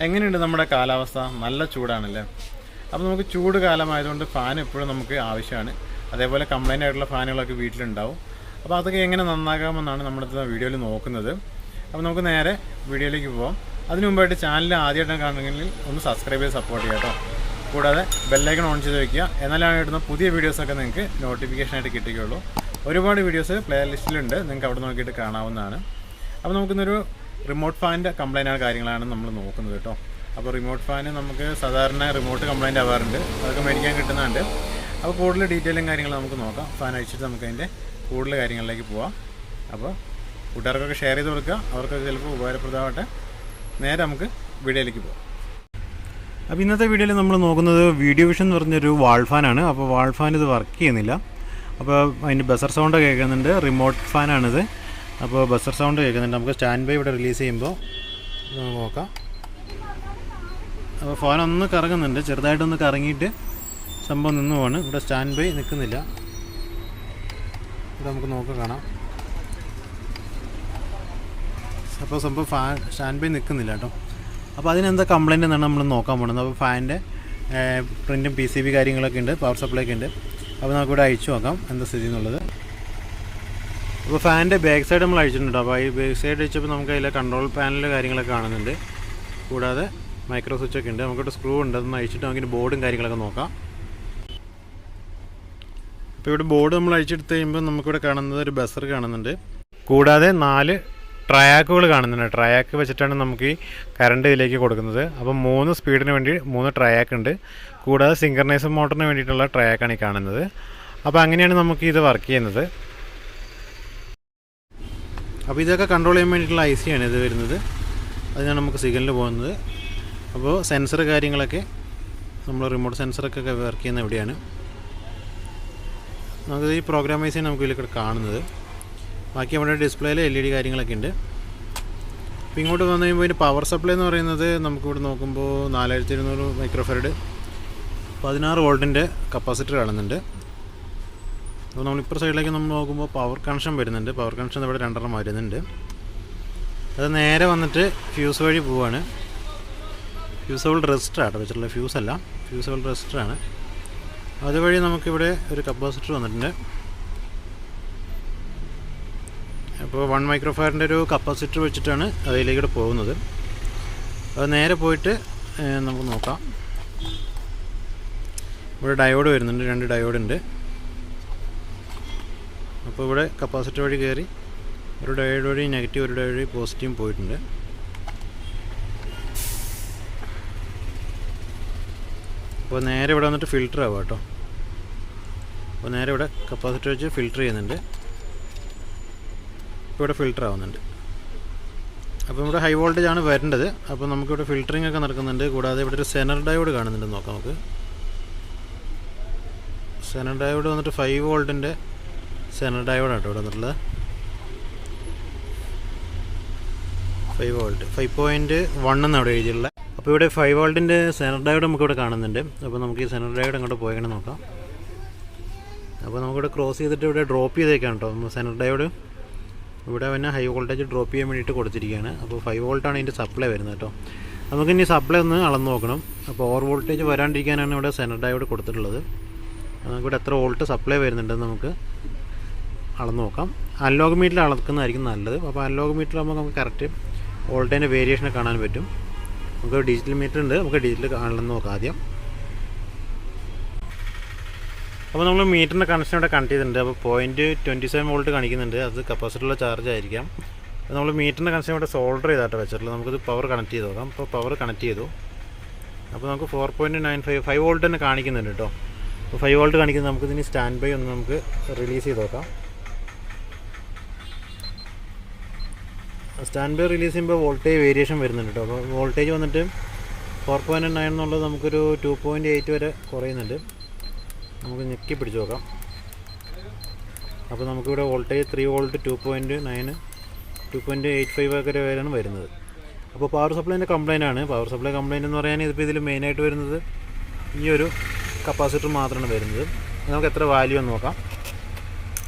എങ്ങനെയുണ്ട് നമ്മുടെ കാലാവസ്ഥ? നല്ല ചൂടാണല്ലേ. അപ്പോൾ നമുക്ക് ചൂട് കാലമായതുകൊണ്ട് ഫാൻ എപ്പോഴും നമുക്ക് ആവശ്യമാണ്. അതേപോലെ കംപ്ലൈൻ്റ് ആയിട്ടുള്ള ഫാനുകളൊക്കെ വീട്ടിലുണ്ടാവും. അപ്പോൾ അതൊക്കെ എങ്ങനെ നന്നാക്കാമെന്നാണ് നമ്മുടെ വീഡിയോയിൽ നോക്കുന്നത്. അപ്പോൾ നമുക്ക് നേരെ വീഡിയോയിലേക്ക് പോകാം. അതിനു മുമ്പായിട്ട് ചാനൽ ആദ്യമായിട്ട് കാണുമെങ്കിൽ ഒന്ന് സബ്സ്ക്രൈബ് ചെയ്ത് സപ്പോർട്ട് ചെയ്യാം കേട്ടോ. കൂടാതെ ബെല്ലൈക്കൺ ഓൺ ചെയ്ത് വയ്ക്കുക. എന്നാലാണ് ഇടുന്ന പുതിയ വീഡിയോസൊക്കെ നിങ്ങൾക്ക് നോട്ടിഫിക്കേഷനായിട്ട് കിട്ടുകയുള്ളൂ. ഒരുപാട് വീഡിയോസ് പ്ലേ ലിസ്റ്റിലുണ്ട്, നിങ്ങൾക്ക് അവിടെ നോക്കിയിട്ട് കാണാവുന്നതാണ്. അപ്പോൾ നമുക്കിന്നൊരു റിമോട്ട് ഫാനിൻ്റെ കംപ്ലൈൻറ്റ് കാര്യങ്ങളാണ് നമ്മൾ നോക്കുന്നത് കേട്ടോ. അപ്പോൾ റിമോട്ട് ഫാന് നമുക്ക് സാധാരണ റിമോട്ട് കംപ്ലൈൻറ്റ് ആവാറുണ്ട്, അതൊക്കെ മേടിക്കാൻ കിട്ടുന്നുണ്ട്. അപ്പോൾ കൂടുതൽ ഡീറ്റെയിലും കാര്യങ്ങളും നമുക്ക് നോക്കാം. ഫാൻ അഴിച്ചിട്ട് നമുക്ക് അതിൻ്റെ കൂടുതൽ കാര്യങ്ങളിലേക്ക് പോവാം. അപ്പോൾ കൂട്ടുകാർക്കൊക്കെ ഷെയർ ചെയ്ത് കൊടുക്കുക, അവർക്കൊക്കെ ചിലപ്പോൾ ഉപകാരപ്രദമാവട്ടെ. നേരെ നമുക്ക് വീഡിയോയിലേക്ക് പോകാം. അപ്പോൾ ഇന്നത്തെ വീഡിയോയിൽ നമ്മൾ നോക്കുന്നത് വീഡിയോ വിഷൻ എന്ന് പറഞ്ഞൊരു വാൾ ഫാനാണ്. അപ്പോൾ വാൾ ഫാൻ ഇത് വർക്ക് ചെയ്യുന്നില്ല. അപ്പോൾ അതിൻ്റെ ബസർ സൗണ്ട് കേൾക്കുന്നുണ്ട്. റിമോട്ട് ഫാനാണിത്. അപ്പോൾ ബസർ സൗണ്ട് കേൾക്കുന്നുണ്ട്. നമുക്ക് സ്റ്റാൻഡ് ബൈ ഇവിടെ റിലീസ് ചെയ്യുമ്പോൾ നോക്കാം. അപ്പോൾ ഫാൻ ഒന്ന് കറങ്ങുന്നുണ്ട്, ചെറുതായിട്ടൊന്ന് കറങ്ങിയിട്ട് സംഭവം നിന്ന് പോവാണ്. ഇവിടെ സ്റ്റാൻഡ് ബൈ നിൽക്കുന്നില്ല. ഇവിടെ നമുക്ക് നോക്കാം, കാണാം. അപ്പോൾ സംഭവം സ്റ്റാൻഡ് ബൈ നിൽക്കുന്നില്ല കേട്ടോ. അപ്പോൾ അതിനെന്താ കംപ്ലൈൻറ്റ് എന്നാണ് നമ്മൾ നോക്കാൻ പോകുന്നത്. അപ്പോൾ ഫാനിൻ്റെ പ്രിൻറ്റും PCB കാര്യങ്ങളൊക്കെ ഉണ്ട്, പവർ സപ്ലൈ ഒക്കെ ഉണ്ട്. അപ്പോൾ നമുക്കിവിടെ അഴിച്ചു നോക്കാം എന്താ സ്ഥിതി എന്നുള്ളത്. അപ്പോൾ ഫാനിൻ്റെ ബാക്ക് സൈഡ് നമ്മൾ അഴിച്ചിട്ടുണ്ട്. അപ്പോൾ ഈ ബാക്ക് സൈഡ് അഴിച്ചപ്പോൾ നമുക്ക് അതിലെ കൺട്രോൾ പാനൽ കാര്യങ്ങളൊക്കെ കാണുന്നുണ്ട്. കൂടാതെ മൈക്രോ സ്വിച്ചൊക്കെ ഉണ്ട്. നമുക്കിവിടെ സ്ക്രൂ ഉണ്ട്, അതൊന്ന് അഴിച്ചിട്ട് നമുക്കിൻ്റെ ബോർഡും കാര്യങ്ങളൊക്കെ നോക്കാം. അപ്പോൾ ഇവിടെ ബോർഡ് നമ്മൾ അഴിച്ചെടുത്ത് കഴിയുമ്പോൾ നമുക്കിവിടെ കാണുന്നത് ഒരു ബസർ കാണുന്നുണ്ട്. കൂടാതെ 4 ട്രയാക്കുകൾ കാണുന്നുണ്ട്. ട്രയാക്ക് വെച്ചിട്ടാണ് നമുക്ക് ഈ കറണ്ട് ഇതിലേക്ക് കൊടുക്കുന്നത്. അപ്പോൾ 3 സ്പീഡിന് വേണ്ടി 3 ട്രയാക്ക് ഉണ്ട്. കൂടാതെ സിങ്കർണൈസർ മോട്ടറിന് വേണ്ടിയിട്ടുള്ള ട്രയാക്കാണ് ഈ കാണുന്നത്. അപ്പോൾ അങ്ങനെയാണ് നമുക്ക് ഇത് വർക്ക് ചെയ്യുന്നത്. അപ്പോൾ ഇതൊക്കെ കൺട്രോൾ ചെയ്യാൻ വേണ്ടിയിട്ടുള്ള IC ആണ് ഇത് വരുന്നത്. അതിനാണ് നമുക്ക് സിഗ്നൽ പോകുന്നത്. അപ്പോൾ സെൻസർ കാര്യങ്ങളൊക്കെ നമ്മൾ റിമോട്ട് സെൻസറൊക്കെ വർക്ക് ചെയ്യുന്ന എവിടെയാണ്. നമുക്ക് ഈ പ്രോഗ്രാം IC നമുക്ക് ഇതിൽ കാണുന്നത്. ബാക്കി നമ്മുടെ ഡിസ്പ്ലേയിൽ LED കാര്യങ്ങളൊക്കെ ഉണ്ട്. അപ്പോൾ ഇങ്ങോട്ട് വന്നു കഴിയുമ്പോൾ ഇതിൻ്റെ പവർ സപ്ലൈ എന്ന് പറയുന്നത് നമുക്കിവിടെ നോക്കുമ്പോൾ 4200 മൈക്രോഫാരഡ് 16 വോൾട്ടിൻ്റെ കപ്പാസിറ്റർ കാണുന്നുണ്ട്. അപ്പോൾ നമ്മളിപ്പോൾ സൈഡിലേക്ക് നമ്മൾ നോക്കുമ്പോൾ പവർ കണക്ഷൻ വരുന്നുണ്ട്. പവർ കണക്ഷൻ ഇവിടെ 2 വരുന്നുണ്ട്. അത് നേരെ വന്നിട്ട് ഫ്യൂസ് വഴി പോവുകയാണ്. ഫ്യൂസ് ഹോൾ റെസിസ്റ്ററാണ് വെച്ചിട്ടുള്ള ഫ്യൂസ് അല്ല, ഫ്യൂസ് ഹോൾ റെസിസ്റ്ററാണ്. അതുവഴി നമുക്കിവിടെ ഒരു കപ്പാസിറ്റർ വന്നിട്ടുണ്ട്. അപ്പോൾ 1 മൈക്രോഫാരഡിൻ്റെ ഒരു കപ്പാസിറ്റർ വെച്ചിട്ടാണ് അതിലേക്കൂടെ പോകുന്നത്. അത് നേരെ പോയിട്ട് നമുക്ക് നോക്കാം. ഇവിടെ ഡയോഡ് വരുന്നുണ്ട്, 2 ഡയോഡ് ഉണ്ട്. അപ്പോൾ ഇവിടെ കപ്പാസിറ്റർ വഴി കയറി ഒരു ഡയോഡ് വഴി നെഗറ്റീവ്, ഒരു ഡയോഡ് വഴി പോസിറ്റീവും പോയിട്ടുണ്ട്. അപ്പോൾ നേരെ ഇവിടെ വന്നിട്ട് ഫിൽറ്റർ ആവുക കേട്ടോ. അപ്പോൾ നേരെ ഇവിടെ കപ്പാസിറ്റർ വെച്ച് ഫിൽറ്റർ ചെയ്യുന്നുണ്ട്. ഇപ്പോൾ ഇവിടെ ഫിൽറ്റർ ആവുന്നുണ്ട്. അപ്പോൾ ഇവിടെ ഹൈ വോൾട്ടേജ് ആണ് വരേണ്ടത്. അപ്പോൾ നമുക്കിവിടെ ഫിൽറ്ററിംഗ് ഒക്കെ നടക്കുന്നുണ്ട്. കൂടാതെ ഇവിടെ ഒരു സെനർ ഡയോഡ് കാണുന്നുണ്ട്, നോക്കാം നമുക്ക്. സെനർ ഡയോഡ് വന്നിട്ട് 5 വോൾട്ടിൻ്റെ സെനർ ഡയോഡാണ് കേട്ടോ ഇവിടെ വന്നിട്ടുള്ളത്. 5 വോൾട്ട് 5.1 എന്നാണ് ഇവിടെ എഴുതിയിട്ടുള്ളത്. അപ്പോൾ ഇവിടെ 5 വോൾട്ടിൻ്റെ സെനർ ഡയോഡ് നമുക്കിവിടെ കാണുന്നുണ്ട്. അപ്പോൾ നമുക്ക് ഈ സെനർ ഡയോഡ് അങ്ങോട്ട് പോയെങ്ങനെ നോക്കാം. അപ്പോൾ നമുക്കിവിടെ ക്രോസ് ചെയ്തിട്ട് ഇവിടെ ഡ്രോപ്പ് ചെയ്തേക്കാണ് കേട്ടോ സെനർ ഡയോഡ്. ഇവിടെ പിന്നെ ഹൈ വോൾട്ടേജ് ഡ്രോപ്പ് ചെയ്യാൻ വേണ്ടിയിട്ട് കൊടുത്തിരിക്കുകയാണ്. അപ്പോൾ 5 വോൾട്ടാണ് ഇതിൻ്റെ സപ്ലൈ വരുന്നത് കേട്ടോ. നമുക്കിനി സപ്ലൈ ഒന്ന് അളന്ന് നോക്കണം. അപ്പോൾ ഓവർ വോൾട്ടേജ് വരാണ്ടിരിക്കാനാണ് ഇവിടെ സെനർ ഡയോഡ് കൊടുത്തിട്ടുള്ളത്. നമുക്കിവിടെ എത്ര വോൾട്ട് സപ്ലൈ വരുന്നുണ്ടെന്ന് നമുക്ക് അളന്ന് നോക്കാം. അനലോഗ് മീറ്ററിൽ അളക്കുന്നതായിരിക്കും നല്ലത്. അപ്പോൾ അനലോഗ് മീറ്റർ ആകുമ്പോൾ നമുക്ക് കറക്റ്റ് വോൾട്ടേജിൻ്റെ വേരിയേഷനെ കാണാൻ പറ്റും. നമുക്ക് ഡിജിറ്റൽ മീറ്റർ ഉണ്ട്, നമുക്ക് ഡിജിറ്റൽ അളന്ന് നോക്കാം ആദ്യം. അപ്പോൾ നമ്മൾ മീറ്ററിൻ്റെ കണക്ഷൻ ഇവിടെ കണക്ട് ചെയ്തിട്ടുണ്ട്. അപ്പോൾ 0.27 വോൾട്ട് കാണിക്കുന്നുണ്ട്. അത് കപ്പാസിറ്ററിലുള്ള ചാർജ് ആയിരിക്കാം. അപ്പോൾ നമ്മൾ മീറ്ററിൻ്റെ കണക്ഷൻ ഇവിടെ സോൾഡർ ചെയ്തായിട്ട് വെച്ചിട്ടുള്ളത്. നമുക്കിത് പവർ കണക്ട് ചെയ്ത് നോക്കാം. അപ്പോൾ പവർ കണക്ട് ചെയ്തു. അപ്പോൾ നമുക്ക് 4.95 5 വോൾട്ട് തന്നെ കാണിക്കുന്നുണ്ട് കേട്ടോ. അപ്പോൾ 5 വോൾട്ട് കാണിക്കുന്നത് നമുക്കിതിന് സ്റ്റാൻഡ് ബൈ ഒന്ന് നമുക്ക് റിലീസ് ചെയ്ത് നോക്കാം. സ്റ്റാൻഡ് ബൈ റിലീസ് ചെയ്യുമ്പോൾ വോൾട്ടേജ് വേരിയേഷൻ വരുന്നുണ്ട് കേട്ടോ. അപ്പോൾ വോൾട്ടേജ് വന്നിട്ട് 4.9 എന്നുള്ളത് നമുക്കൊരു 2.8 വരെ കുറയുന്നുണ്ട്. നമുക്ക് ഞെക്കി പിടിച്ച് നോക്കാം. അപ്പോൾ നമുക്കിവിടെ വോൾട്ടേജ് 3 വോൾട്ട് 2.9 2.85 ഒക്കെ വരെയാണ് വരുന്നത്. അപ്പോൾ പവർ സപ്ലൈൻ്റെ കംപ്ലൈൻ്റ് ആണ്. പവർ സപ്ലൈ കംപ്ലൈൻറ്റ് എന്ന് പറയാൻ ഇതിപ്പോൾ ഇതിൽ മെയിനായിട്ട് വരുന്നത് ഈ ഒരു കപ്പാസിറ്റർ മാത്രമാണ് വരുന്നത്. നമുക്ക് എത്ര വാല്യൂ എന്ന് നോക്കാം.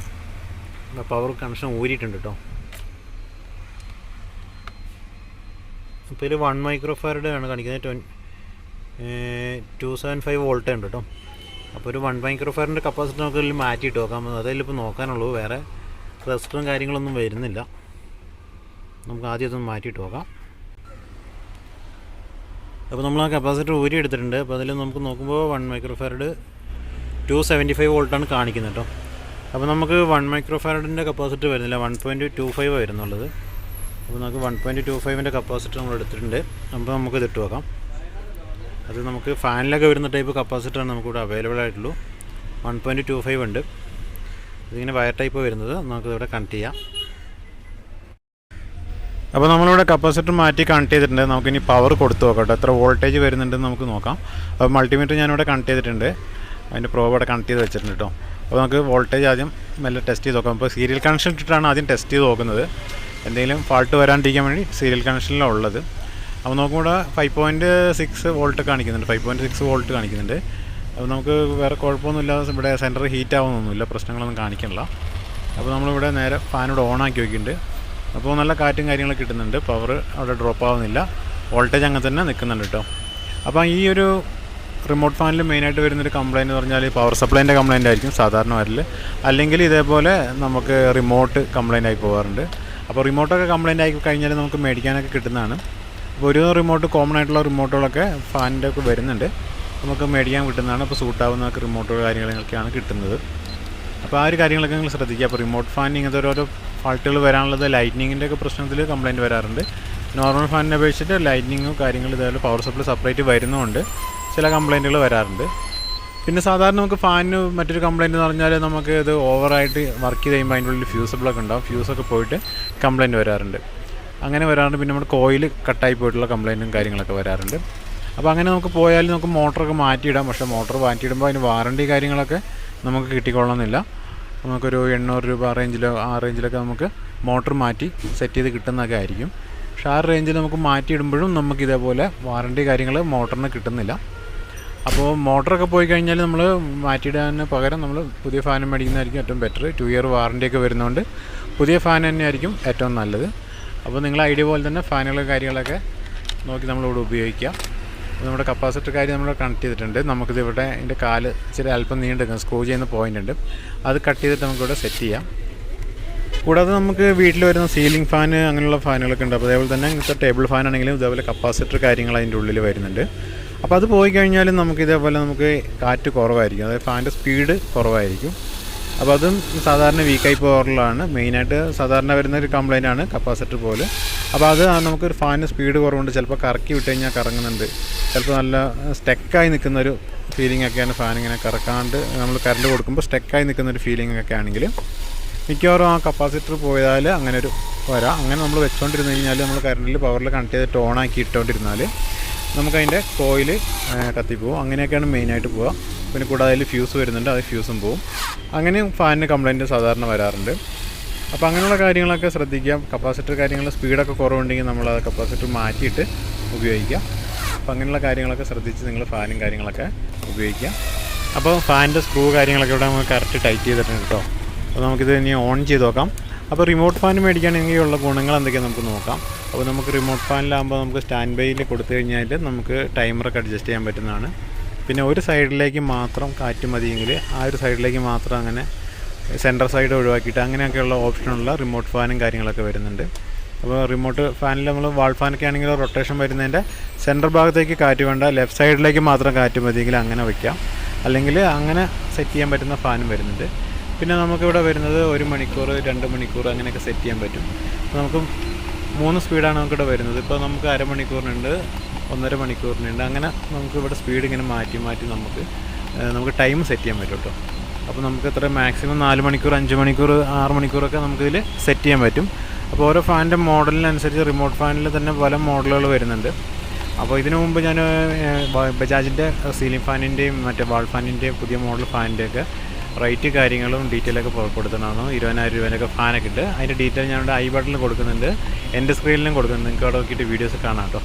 പവർ കണക്ഷൻ ഊരിയിട്ടുണ്ട് കേട്ടോ. ഇപ്പോൾ ഇതിൽ 1 മൈക്രോ ഫാരഡ് ആണ് കാണിക്കുന്നത്. 275 വോൾട്ട് ഉണ്ട് കേട്ടോ. അപ്പോൾ ഒരു 1 മൈക്രോ ഫാരഡിൻ്റെ കപ്പാസിറ്റർ നമുക്ക് ഇതിൽ മാറ്റിയിട്ട് നോക്കാം. അതിലിപ്പോൾ നോക്കാനുള്ളൂ, വേറെ റെസിസ്റ്ററും കാര്യങ്ങളൊന്നും വരുന്നില്ല. നമുക്ക് ആദ്യം അതൊന്ന് മാറ്റിയിട്ട് നോക്കാം. അപ്പോൾ നമ്മൾ ആ കപ്പാസിറ്റർ ഊരി എടുത്തിട്ടുണ്ട്. അപ്പോൾ അതിൽ നമുക്ക് നോക്കുമ്പോൾ 1 മൈക്രോ ഫാരഡ് 275 വോൾട്ടാണ് കാണിക്കുന്നത് കേട്ടോ. അപ്പോൾ നമുക്ക് 1 മൈക്രോ ഫാരഡിൻ്റെ കപ്പാസിറ്റർ വരുന്നില്ല, 1.25 വരുന്നുള്ളത്. അപ്പോൾ നമുക്ക് 1.25ൻ്റെ കപ്പാസിറ്റർ നമ്മൾ എടുത്തിട്ടുണ്ട്. അപ്പോൾ നമുക്ക് ഇതിട്ട് നോക്കാം. അത് നമുക്ക് ഫാനിലൊക്കെ വരുന്ന ടൈപ്പ് കപ്പാസിറ്ററാണ് നമുക്കിവിടെ അവൈലബിൾ ആയിട്ടുള്ളൂ. 1.25 ഉണ്ട്. ഇതിങ്ങനെ വയർ ടൈപ്പ് വരുന്നത്. നമുക്കിവിടെ കണക്ട് ചെയ്യാം. അപ്പോൾ നമ്മളിവിടെ കപ്പാസിറ്റർ മാറ്റി കണക്ട് ചെയ്തിട്ടുണ്ട്. നമുക്കിനി പവർ കൊടുത്ത് നോക്കാം കേട്ടോ, എത്ര വോൾട്ടേജ് വരുന്നുണ്ടെന്ന് നമുക്ക് നോക്കാം. അപ്പോൾ മൾട്ടിമീറ്റർ ഞാനിവിടെ കണക്ട് ചെയ്തിട്ടുണ്ട്. അതിൻ്റെ പ്രോബ് ഇവിടെ കണക്ട് ചെയ്ത് വെച്ചിട്ടുണ്ട് കേട്ടോ. അപ്പോൾ നമുക്ക് വോൾട്ടേജ് ആദ്യം മെല്ലെ ടെസ്റ്റ് ചെയ്ത് നോക്കാം. അപ്പോൾ സീരിയൽ കണക്ഷൻ ഇട്ടിട്ടാണ് ആദ്യം ടെസ്റ്റ് ചെയ്ത് നോക്കുന്നത്. എന്തെങ്കിലും ഫാൾട്ട് വരാണ്ടിരിക്കാൻ വേണ്ടി സീരിയൽ കണക്ഷനിലാണ് ഉള്ളത്. അപ്പോൾ നോക്കുമ്പോൾ 5.6 വോൾട്ട് കാണിക്കുന്നുണ്ട്, 5.6 വോൾട്ട് കാണിക്കുന്നുണ്ട്. അപ്പോൾ നമുക്ക് വേറെ കുഴപ്പമൊന്നുമില്ല, ഇവിടെ സെൻറ്റർ ഹീറ്റ് ആവുന്നൊന്നുമില്ല, പ്രശ്നങ്ങളൊന്നും കാണിക്കണില്ല. അപ്പോൾ നമ്മളിവിടെ നേരെ ഫാനിവിടെ ഓണാക്കി വയ്ക്കുന്നുണ്ട്. അപ്പോൾ നല്ല കാറ്റും കാര്യങ്ങളൊക്കെ കിട്ടുന്നുണ്ട്, പവർ അവിടെ ഡ്രോപ്പ് ആവുന്നില്ല, വോൾട്ടേജ് അങ്ങനെ തന്നെ നിൽക്കുന്നുണ്ട് കേട്ടോ. അപ്പോൾ ഈ ഒരു റിമോട്ട് ഫാനിൽ മെയിനായിട്ട് വരുന്നൊരു കംപ്ലയിൻറ്റ് എന്ന് പറഞ്ഞാൽ പവർ സപ്ലൈൻ്റെ കംപ്ലയിൻ്റ് ആയിരിക്കും സാധാരണ വരൽ. അല്ലെങ്കിൽ ഇതേപോലെ നമുക്ക് റിമോട്ട് കംപ്ലയിൻ്റ് ആയി പോകാറുണ്ട്. അപ്പോൾ റിമോട്ടൊക്കെ കംപ്ലയിൻ്റ് ആയി കഴിഞ്ഞാൽ നമുക്ക് മേടിക്കാനൊക്കെ കിട്ടുന്നതാണ്. അപ്പോൾ ഒരു റിമോട്ട് കോമൺ ആയിട്ടുള്ള റിമോട്ടുകളൊക്കെ ഫാനിൻ്റെ ഒക്കെ വരുന്നുണ്ട്, നമുക്ക് മേടിക്കാൻ കിട്ടുന്നതാണ്. അപ്പോൾ സൂട്ടാവുന്ന റിമോട്ടുകൾ കാര്യങ്ങളൊക്കെയാണ് കിട്ടുന്നത്. അപ്പോൾ ആ ഒരു കാര്യങ്ങളൊക്കെ നിങ്ങൾ ശ്രദ്ധിക്കുക. അപ്പോൾ റിമോട്ട് ഫാൻ ഇങ്ങനത്തെ ഓരോ ഫാൾട്ടുകൾ വരാനുള്ളത് ലൈറ്റ്നിങ്ങിൻ്റെ ഒക്കെ പ്രശ്നത്തിൽ കംപ്ലയിൻറ്റ് വരാറുണ്ട്. നോർമൽ ഫാനിനെ അപേക്ഷിച്ചിട്ട് ലൈറ്റ്നിങ്ങും കാര്യങ്ങൾ ഇതേപോലെ പവർ സപ്ലൈ സെപ്പറേറ്റ് വരുന്നതുകൊണ്ട് ചില കംപ്ലയിൻറ്റുകൾ വരാറുണ്ട്. പിന്നെ സാധാരണ നമുക്ക് ഫാനിന് മറ്റൊരു കംപ്ലയിൻ്റ് എന്ന് പറഞ്ഞാൽ നമുക്ക് ഇത് ഓവറായിട്ട് വർക്ക് ചെയ്ത് കഴിയുമ്പോൾ അതിൻ്റെ ഉള്ളിൽ ഫ്യൂസബിളൊക്കെ ഉണ്ടാവും, ഫ്യൂസൊക്കെ പോയിട്ട് കംപ്ലയിൻറ്റ് വരാറുണ്ട്. അങ്ങനെ വരാറുണ്ട്. പിന്നെ നമ്മുടെ കോയിൽ കട്ടായി പോയിട്ടുള്ള കംപ്ലയിൻറ്റും കാര്യങ്ങളൊക്കെ വരാറുണ്ട്. അപ്പോൾ അങ്ങനെ നമുക്ക് പോയാൽ നമുക്ക് മോട്ടറൊക്കെ മാറ്റിയിടാം. പക്ഷേ മോട്ടർ മാറ്റിയിടുമ്പോൾ അതിന് വാറണ്ടി കാര്യങ്ങളൊക്കെ നമുക്ക് കിട്ടിക്കൊള്ളണമെന്നില്ല. നമുക്കൊരു 800 രൂപ റേഞ്ചിലോ ആ റേഞ്ചിലൊക്കെ നമുക്ക് മോട്ടർ മാറ്റി സെറ്റ് ചെയ്ത് കിട്ടുന്നതൊക്കെ ആയിരിക്കും. പക്ഷേ ആ റേഞ്ചിൽ നമുക്ക് മാറ്റിയിടുമ്പോഴും നമുക്ക് ഇതേപോലെ വാറണ്ടി കാര്യങ്ങൾ മോട്ടറിന് കിട്ടുന്നില്ല. അപ്പോൾ മോട്ടറൊക്കെ പോയി കഴിഞ്ഞാൽ നമ്മൾ മാറ്റിയിടാൻ പകരം നമ്മൾ പുതിയ ഫാൻ മേടിക്കുന്നതായിരിക്കും ഏറ്റവും ബെറ്റർ. 2 ഇയർ വാറണ്ടിയൊക്കെ വരുന്നതുകൊണ്ട് പുതിയ ഫാൻ തന്നെയായിരിക്കും ഏറ്റവും നല്ലത്. അപ്പോൾ നിങ്ങൾ ഐഡിയ പോലെ തന്നെ ഫാനുകൾ കാര്യങ്ങളൊക്കെ നോക്കി നമ്മളിവിടെ ഉപയോഗിക്കുക. നമ്മുടെ കപ്പാസിറ്റർ കാര്യം നമ്മൾ കണക്ട് ചെയ്തിട്ടുണ്ട്. നമുക്കിത് ഇവിടെ ഇതിൻ്റെ കാല് ഇച്ചിരി അല്പം നീണ്ടെടുക്കാം, സ്ക്രൂ ചെയ്യുന്ന പോയിൻ്റ് ഉണ്ട്, അത് കട്ട് ചെയ്തിട്ട് നമുക്കിവിടെ സെറ്റ് ചെയ്യാം. കൂടാതെ നമുക്ക് വീട്ടിൽ വരുന്ന സീലിംഗ് ഫാൻ അങ്ങനെയുള്ള ഫാനുകളൊക്കെ ഉണ്ട്. അപ്പോൾ അതേപോലെ തന്നെ ഇങ്ങനത്തെ ടേബിൾ ഫാൻ ആണെങ്കിലും ഇതേപോലെ കപ്പാസിറ്റർ കാര്യങ്ങൾ അതിൻ്റെ ഉള്ളിൽ വരുന്നുണ്ട്. അപ്പോൾ അത് പോയി കഴിഞ്ഞാലും നമുക്ക് ഇതേപോലെ നമുക്ക് കാറ്റ് കുറവായിരിക്കും, അതായത് ഫാനിൻ്റെ സ്പീഡ് കുറവായിരിക്കും. അപ്പോൾ അതും സാധാരണ വീക്കായി പോകാറുള്ളതാണ്. മെയിനായിട്ട് സാധാരണ വരുന്നൊരു കംപ്ലയിൻ്റാണ് കപ്പാസിറ്റർ പോലെ. അപ്പോൾ അത് നമുക്കൊരു ഫാനിന് സ്പീഡ് കുറവുണ്ട്, ചിലപ്പോൾ കറക്കി വിട്ട് കഴിഞ്ഞാൽ കറങ്ങുന്നുണ്ട്, ചിലപ്പോൾ നല്ല സ്റ്റക്കായി നിൽക്കുന്നൊരു ഫീലിംഗ് ഒക്കെയാണ്. ഫാൻ ഇങ്ങനെ കറക്കാണ്ട് നമ്മൾ കറണ്ട് കൊടുക്കുമ്പോൾ സ്റ്റക്കായി നിൽക്കുന്നൊരു ഫീലിംഗ് ഒക്കെ ആണെങ്കിൽ മിക്കവാറും ആ കപ്പാസിറ്റർ പോയാൽ അങ്ങനെ ഒരു വരാം. അങ്ങനെ നമ്മൾ വെച്ചുകൊണ്ടിരുന്ന് കഴിഞ്ഞാൽ നമ്മൾ കറണ്ടിൽ പവറിൽ കണക്ട് ചെയ്തിട്ട് ഓണാക്കി ഇട്ടുകൊണ്ടിരുന്നാൽ നമുക്കതിൻ്റെ കോയിൽ കത്തിപ്പോവും. അങ്ങനെയൊക്കെയാണ് മെയിനായിട്ട് പോവുക. പിന്നെ കൂടാതെ അതിൽ ഫ്യൂസ് വരുന്നുണ്ട്, അത് ഫ്യൂസും പോവും. അങ്ങനെയും ഫാനിന് കംപ്ലയിൻറ്റ് സാധാരണ വരാറുണ്ട്. അപ്പോൾ അങ്ങനെയുള്ള കാര്യങ്ങളൊക്കെ ശ്രദ്ധിക്കാം. കപ്പാസിറ്റർ കാര്യങ്ങൾ സ്പീഡൊക്കെ കുറവുണ്ടെങ്കിൽ നമ്മൾ ആ കപ്പാസിറ്റർ മാറ്റിയിട്ട് ഉപയോഗിക്കാം. അപ്പോൾ അങ്ങനെയുള്ള കാര്യങ്ങളൊക്കെ ശ്രദ്ധിച്ച് നിങ്ങൾ ഫാനും കാര്യങ്ങളൊക്കെ ഉപയോഗിക്കുക. അപ്പോൾ ഫാനിൻ്റെ സ്ക്രൂ കാര്യങ്ങളൊക്കെ ഇവിടെ നമുക്ക് കറക്റ്റ് ടൈറ്റ് ചെയ്തിട്ടുണ്ട് കേട്ടോ. അപ്പോൾ നമുക്കിത് ഇനി ഓൺ ചെയ്ത് നോക്കാം. അപ്പോൾ റിമോട്ട് ഫാൻ മേടിക്കുകയാണെങ്കിൽ ഉള്ള ഗുണങ്ങൾ എന്തൊക്കെയാണ് നമുക്ക് നോക്കാം. അപ്പോൾ നമുക്ക് റിമോട്ട് ഫാനിലാകുമ്പോൾ നമുക്ക് സ്റ്റാൻഡ് ബൈയിൽ കൊടുത്തു കഴിഞ്ഞാൽ നമുക്ക് ടൈമറൊക്കെ അഡ്ജസ്റ്റ് ചെയ്യാൻ പറ്റുന്നതാണ്. പിന്നെ ഒരു സൈഡിലേക്ക് മാത്രം കാറ്റ് മതിയെങ്കിൽ ആ ഒരു സൈഡിലേക്ക് മാത്രം അങ്ങനെ സെൻറ്റർ സൈഡ് ഒഴിവാക്കിയിട്ട് അങ്ങനെയൊക്കെയുള്ള ഓപ്ഷനുള്ള റിമോട്ട് ഫാനും കാര്യങ്ങളൊക്കെ വരുന്നുണ്ട്. അപ്പോൾ റിമോട്ട് ഫാനിൽ നമ്മൾ വാൾ ഫാനൊക്കെ ആണെങ്കിൽ റൊട്ടേഷൻ വരുന്നതിൻ്റെ സെൻറ്റർ ഭാഗത്തേക്ക് കാറ്റ് വേണ്ട, ലെഫ്റ്റ് സൈഡിലേക്ക് മാത്രം കാറ്റ് മതിയെങ്കിൽ അങ്ങനെ വയ്ക്കാം. അല്ലെങ്കിൽ അങ്ങനെ സെറ്റ് ചെയ്യാൻ പറ്റുന്ന ഫാനും വരുന്നുണ്ട്. പിന്നെ നമുക്കിവിടെ വരുന്നത് 1 മണിക്കൂർ 2 മണിക്കൂർ അങ്ങനെയൊക്കെ സെറ്റ് ചെയ്യാൻ പറ്റും. നമുക്ക് 3 സ്പീഡാണ് നമുക്കിവിടെ വരുന്നത്. ഇപ്പോൾ നമുക്ക് അരമണിക്കൂറിനുണ്ട്, 1.5 മണിക്കൂറിനുണ്ട്. അങ്ങനെ നമുക്കിവിടെ സ്പീഡ് ഇങ്ങനെ മാറ്റി നമുക്ക് ടൈം സെറ്റ് ചെയ്യാൻ പറ്റും കേട്ടോ. അപ്പോൾ നമുക്ക് എത്ര മാക്സിമം 4 മണിക്കൂർ 5 മണിക്കൂർ 6 മണിക്കൂറൊക്കെ നമുക്കിതിൽ സെറ്റ് ചെയ്യാൻ പറ്റും. അപ്പോൾ ഓരോ ഫാനിൻ്റെ മോഡലിനനുസരിച്ച് റിമോട്ട് ഫാനിൽ തന്നെ പല മോഡലുകൾ വരുന്നുണ്ട്. അപ്പോൾ ഇതിനു മുമ്പ് ഞാൻ ബജാജിൻ്റെ സീലിംഗ് ഫാനിൻ്റെയും മറ്റേ വാൾ ഫാനിൻ്റെയും പുതിയ മോഡൽ ഫാനിൻ്റെയൊക്കെ റേറ്റ് കാര്യങ്ങളും ഡീറ്റെയിലൊക്കെ കൊടുക്കുന്നതാണ്. 20,000 രൂപേൻ്റെയൊക്കെ ഫാനൊക്കെ ഉണ്ട്. അതിൻ്റെ ഡീറ്റെയിൽ ഞാനിവിടെ ഐ ബട്ടണിൽ കൊടുക്കുന്നുണ്ട്, എൻ്റെ സ്ക്രീനിലും കൊടുക്കുന്നുണ്ട്. നിങ്ങൾക്ക് അവിടെ നോക്കിയിട്ട് വീഡിയോസ് കാണാം കേട്ടോ.